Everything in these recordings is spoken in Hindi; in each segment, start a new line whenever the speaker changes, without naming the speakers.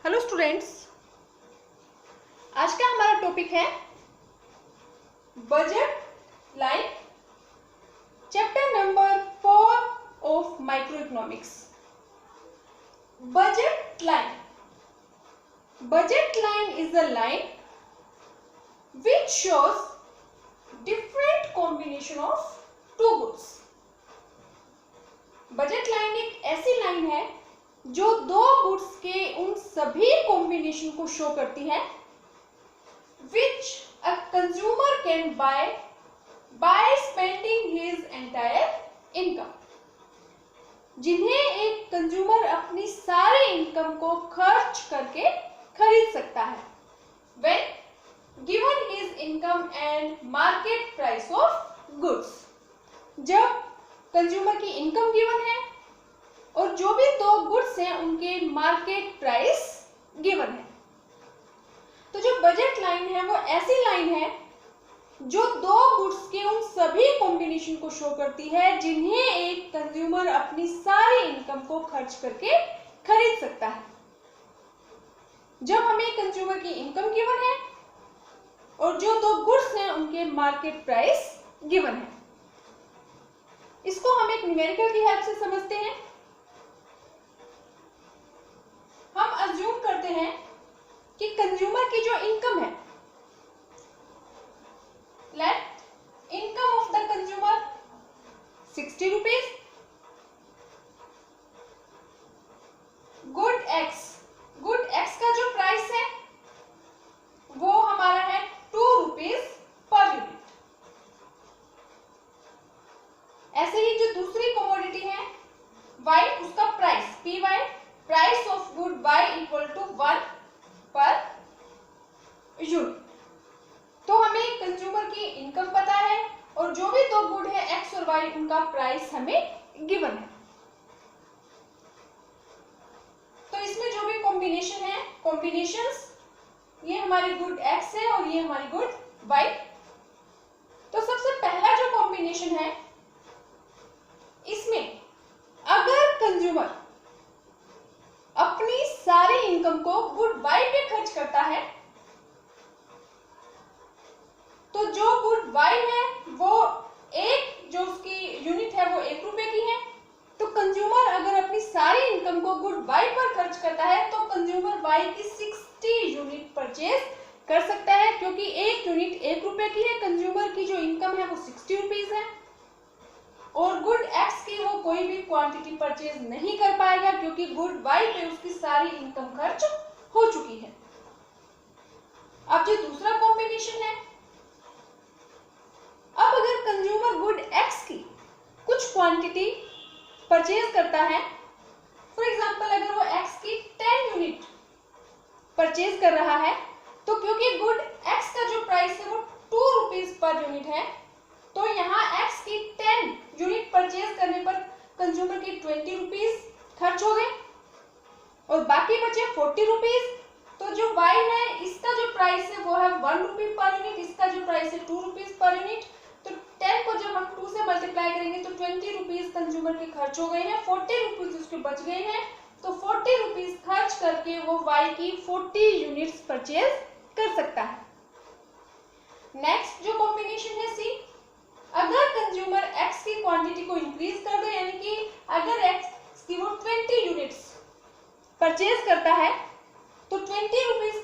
हेलो स्टूडेंट्स, आज का हमारा टॉपिक है budget line, chapter number 4 of micro economics. Budget line is a line which shows different combination of two goods। Budget line एक ऐसी लाइन है जो दो गुड्स के उन सभी कॉम्बिनेशन को शो करती है which a consumer can buy by spending his entire income। जिन्हें एक कंज्यूमर अपनी सारे इनकम को खर्च करके खरीद सकता है when given his income and market price of goods। जब कंज्यूमर की इनकम गिवन है और जो भी दो गुड्स हैं उनके मार्केट प्राइस गिवन है। तो जो बजट लाइन है वो ऐसी लाइन है जो दो गुड्स के उन सभी कॉम्बिनेशन को शो करती है जिन्हें एक कंज्यूमर अपनी सारी इनकम को खर्च करके खरीद सकता है। जब हमें कंज्यूमर की इनकम गिवन है और जो दो गुड्स हैं उनके मार्केट प्राइस गिवन है। इसको हम एक न्यूमेरिकल की हेल्प से समझते हैं। हम अज्यूम करते हैं कि कंज्यूमर की जो इनकम है, let income of the consumer 60 rupees, good X का जो प्राइस है वो हमारा है 2 रुपीज पर यूनिट। ऐसे ही जो दूसरी कमोडिटी है वाई, उसका price P Y, price of good Y equal to 1 per unit. तो हमें कंज्यूमर की इनकम पता है और जो भी दो गुड है एक्स और वाई, उनका प्राइस हमें गिवन है। तो इसमें जो भी कॉम्बिनेशन है, कॉम्बिनेशंस, ये हमारी गुड एक्स है और ये हमारी गुड वाई। तो सबसे पहला जो कॉम्बिनेशन है, इसमें अगर कंज्यूमर अपनी सारी इनकम को गुड वाई पे खर्च करता है तो जो गुड वाई है वो एक, जो उसकी यूनिट है वो 1 रुपए की है। तो कंज्यूमर अगर अपनी सारी इनकम को गुड वाई पर खर्च करता है तो कंज्यूमर वाई की 60 यूनिट परचेज कर सकता है, क्योंकि एक यूनिट 1 रुपए की है। कंज्यूमर की जो इनकम है वो 60 रुपीज है और गुड एक्स की वो कोई भी क्वांटिटी परचेज नहीं कर पाएगा क्योंकि गुड वाई पे उसकी सारी इनकम खर्च हो चुकी है। अब जो दूसरा कॉम्बिनेशन है, अब अगर कंज्यूमर गुड एक्स की कुछ क्वांटिटी परचेज करता है, फॉर एग्जांपल अगर वो एक्स की 10 यूनिट परचेज कर रहा है, तो क्योंकि गुड एक्स का जो प्राइस है वो 2 रुपीज पर यूनिट है, तो यहाँ एक्स की 10 यूनिट परचेज करने पर कंज्यूमर की 20 रुपीज खर्च हो गए और बाकी बचे 40 रुपीज। तो जो वाई है, इसका जो प्राइस है वो है 1 रुपी पर यूनिट, इसका जो प्राइस है 2 रुपीज पर यूनिट। तो 10 को जब हम 2 से मल्टीप्लाई करेंगे तो 20 रुपीज कंज्यूमर के खर्च हो गए हैं, 40 रुपीज उसके बच गए हैं। तो 40 रुपीज खर्च करके वो वाई की 40 यूनिट्स परचेज कर सकता है। नेक्स्ट जो कॉम्बिनेशन है सी, अगर कंज्यूमर एक्स की क्वांटिटी को इंक्रीज कर दे, यानी कि अगर एक्स की वो 20 यूनिट्स परचेज करता है तो 20 रुपीज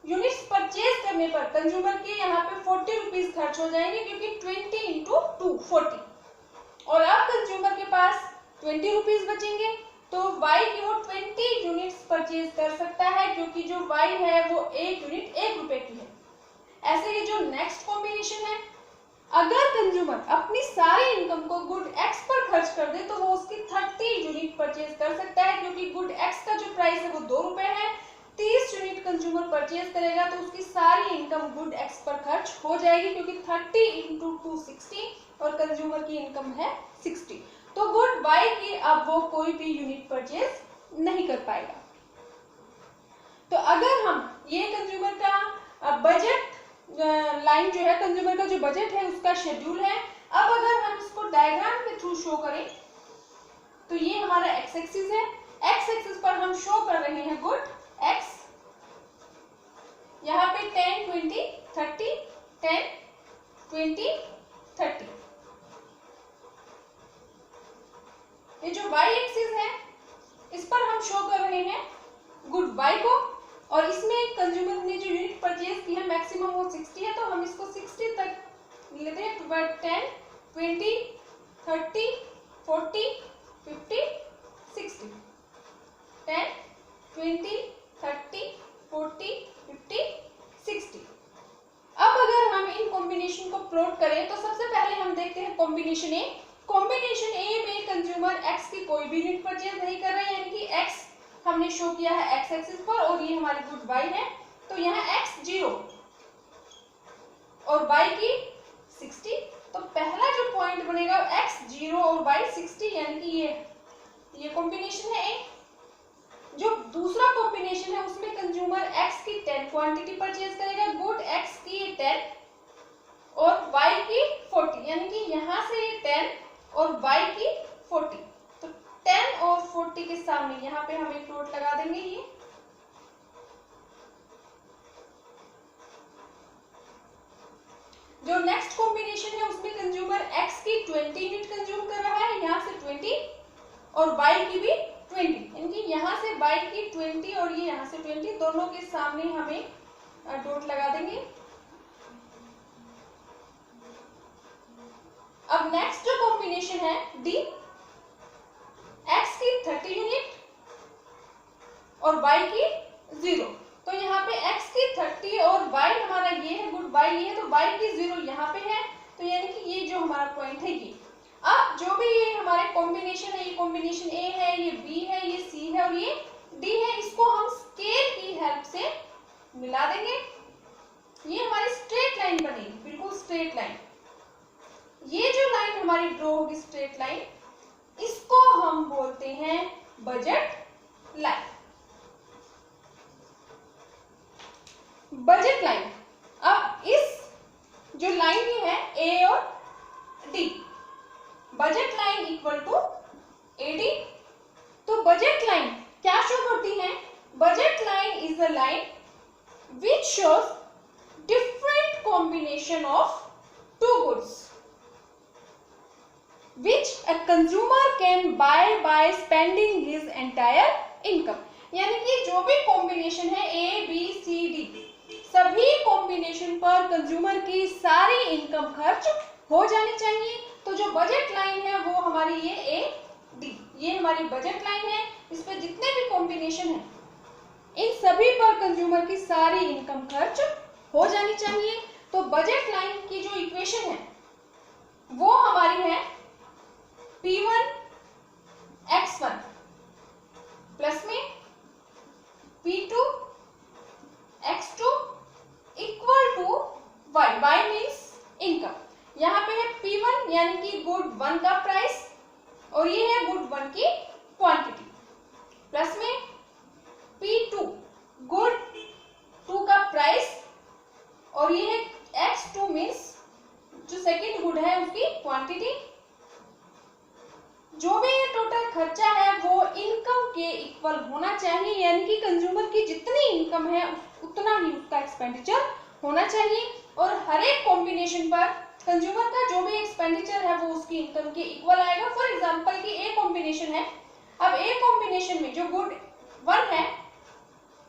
यूनिट्स परचेज करने पर कंज्यूमर के यहाँ पे 40 रुपीज खर्च हो जाएंगे, क्योंकि 20 इंटू 2 40। और अब कंज्यूमर के पास 20 रुपीज बचेंगे तो वाई की वो 20 यूनिट्स परचेज कर सकता है, क्योंकि जो वाई है वो एक यूनिट 1 रुपए की है। ऐसे ही जो नेक्स्ट कॉम्बिनेशन है, अगर कंज्यूमर अपनी सारी इनकम को गुड एक्स पर खर्च कर दे तो वो उसकी 30 यूनिट परचेज कर सकता है, क्योंकि गुड एक्स का जो प्राइस है वो 2 रुपए है। 30 यूनिट कंज्यूमर परचेज करेगा तो उसकी सारी इनकम गुड एक्स पर खर्च हो जाएगी, क्योंकि 30 इंटू 2 60 और कंज्यूमर की इनकम है 60। तो गुड वाई की अब वो कोई भी यूनिट परचेज नहीं कर पाएगा। तो अगर हम ये कंज्यूमर का बजट लाइन जो है, कंज्यूमर का जो बजट है उसका शेड्यूल है। अब अगर हम इसको डायग्राम के थ्रू शो करें तो ये हमारा एक्स एक्सिस है, एक्स एक्सिस पर हम शो कर रहे हैं गुड एक्स पे 10, 20, 30, 10, 20, 30। ये जो y एक्सिस है इस पर हम शो कर रहे हैं गुड y को, और इसमें कंज्यूमर ने जो यूनिट परचेज की है मैक्सिमम वो 60 है, तो हम इसको 60 तक लेते हैं। 10, 20, 30, 40, 50, 60। 10, 20, 30, 40, 50, 60। अब अगर हम इन कॉम्बिनेशन को प्लॉट करें तो सबसे पहले हम देखते हैं कॉम्बिनेशन ए। कॉम्बिनेशन ए में कंज्यूमर एक्स की कोई भी यूनिट परचेज नहीं कर रहा है, यानी कि एक्स हमने शो किया है एक्स एक्सिस पर और ये हमारी गुड वाई है, तो यहाँ एक्स 0 और वाई की 60। तो पहला जो पॉइंट बनेगा एक्स 0 और वाई 60, यानी कि ये कॉम्बिनेशन है ए। जो दूसरा कॉम्बिनेशन है उसमें कंज्यूमर एक्स की 10 क्वांटिटी परचेज करेगा, गुड एक्स की 10 और वाई की 40, यानी कि यहाँ से 10 और वाई की 40। तो 10 और 40 के सामने यहाँ पे हम एक डॉट लगा देंगे। ये जो नेक्स्ट कॉम्बिनेशन है उसमें कंज्यूमर एक्स की 20 यूनिट कंज्यूम कर रहा है, यहाँ से 20 और वाई की भी 20, यानी कि यहाँ से वाई की 20 और ये यहाँ से 20, दोनों के सामने हमें डॉट लगा देंगे। अब नेक्स्ट जो कॉम्बिनेशन है डी, एक्स की 30 यूनिट और वाई की 0, तो यहाँ पे एक्स की 30 और वाई हमारा ये है गुड वाई ये है, तो वाई की 0 यहाँ पे है, तो यानी कि ये जो हमारा पॉइंट है ये। अब जो भी ये हमारे कॉम्बिनेशन है, ये कॉम्बिनेशन ए है, ये बी है, ये सी है और ये डी है, इसको हम स्केल की हेल्प से मिला देंगे। ये हमारी स्ट्रेट लाइन बनेगी, बिल्कुल स्ट्रेट लाइन। ये जो लाइन हमारी ड्रॉ होगी स्ट्रेट लाइन, इसको हम बोलते हैं बजट लाइन। Budget line. अब इस जो लाइन ये है ए और D, budget line equal to AD. तो बजट लाइन क्या शो करती है? Budget line is a line which shows different combination of two goods which a consumer can buy by spending his entire income। यानी कि जो भी कॉम्बिनेशन है ए बी सी डी, सभी कॉम्बिनेशन पर कंज्यूमर की सारी इनकम खर्च हो जानी चाहिए। तो जो बजट लाइन है वो हमारी ये ए डी, ये हमारी बजट लाइन है। इस पे जितने भी कॉम्बिनेशन है इन सभी पर कंज्यूमर की सारी इनकम खर्च हो जानी चाहिए। तो बजट लाइन की जो इक्वेशन है वो हमारी है P1 X1 प्लस में P2 X2 equal to Y। Y means income. यहाँ पे है P1 यानी कि गुड 1 का प्राइस और ये है गुड 1 की क्वांटिटी, प्लस में P2 गुड 2 का प्राइस और ये है X2 मीन्स जो सेकेंड गुड है उसकी क्वांटिटी। जो भी ये टोटल खर्चा है वो इनकम के इक्वल होना चाहिए, यानी कि कंज्यूमर की जितनी इनकम है उतना ही उसका एक्सपेंडिचर होना चाहिए। और हर एक कॉम्बिनेशन पर कंज्यूमर का जो भी एक्सपेंडिचर है वो उसकी इनकम के इक्वल आएगा। फॉर एग्जांपल कि ए कॉम्बिनेशन है, अब ए कॉम्बिनेशन में जो गुड 1 है,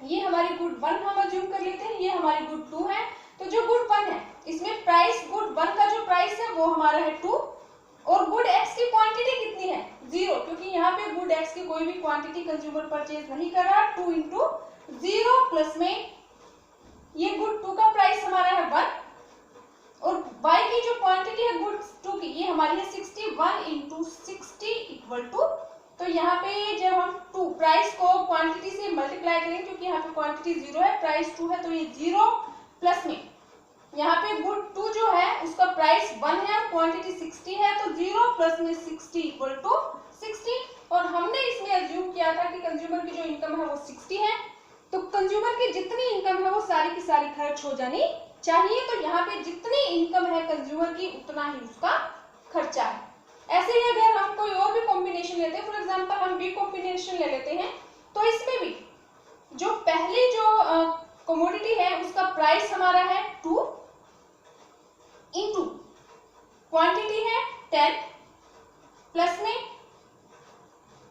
ये हमारी गुड 1 हम अज्यूम कर लेते हैं, ये हमारी गुड 2 है। तो जो गुड 1 है इसमें प्राइस गुड 1 का जो प्राइस है वो हमारा है 2 और गुड एक्स की क्वांटिटी कितनी है 0, क्योंकि यहाँ पे गुड एक्स की कोई भी क्वांटिटी कंज्यूमर परचेज नहीं कर रहा। 2 इंटू 0 प्लस में ये गुड 2 का प्राइस हमारा है 1 और वाई की जो क्वांटिटी है गुड 2 की ये हमारी है 60। 1 इंटू 60 इक्वल टू, तो यहाँ पे जब हम 2 प्राइस को क्वांटिटी से मल्टीप्लाई करेंगे, क्योंकि यहाँ पे क्वांटिटी 0 है प्राइस 2 है, तो ये 0 प्लस में यहाँ पे गुड 2 जो है उसका प्राइस 1 है और क्वांटिटी 60 है, तो 0 प्लस में 60 इक्वल टू 60। और हमने इसमें अज्यूम किया था कि कंज्यूमर की जो इनकम है वो 60 है, तो कंज्यूमर की जितनी इनकम है वो सारी की सारी खर्च हो जानी चाहिए। तो यहाँ पे जितनी इनकम है कंज्यूमर की उतना ही उसका खर्चा है। ऐसे ही अगर हम कोई और भी कॉम्बिनेशन लेते हैं, फॉर एग्जाम्पल हम बी कॉम्बिनेशन ले लेते हैं, तो इसमें भी जो पहली जो कमोडिटी है उसका प्राइस हमारा है 2 इंटू क्वांटिटी है 10 प्लस में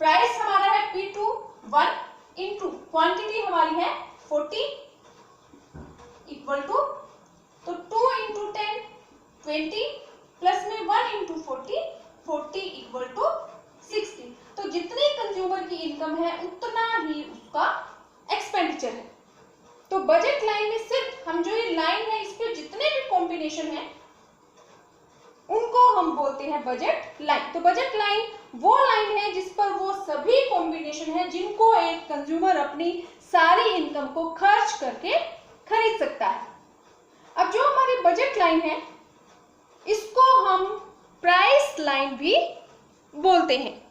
प्राइस हमारा है P2 1 इंटू क्वांटिटी हमारी है 40 इक्वल टू, तो 2 इंटू 10 20 प्लस में 1 इंटू 40 इक्वल टू 60। तो जितनी कंज्यूमर की इनकम है उतना ही उसका एक्सपेंडिचर है। तो बजट लाइन में सिर्फ हम जो ये लाइन है इस पे जितने भी कॉम्बिनेशन है उनको हम बोलते हैं बजट लाइन। तो बजट लाइन वो लाइन है जिस पर वो सभी कॉम्बिनेशन है जिनको एक कंज्यूमर अपनी सारी इनकम को खर्च करके खरीद सकता है। अब जो हमारी बजट लाइन है इसको हम प्राइस लाइन भी बोलते हैं।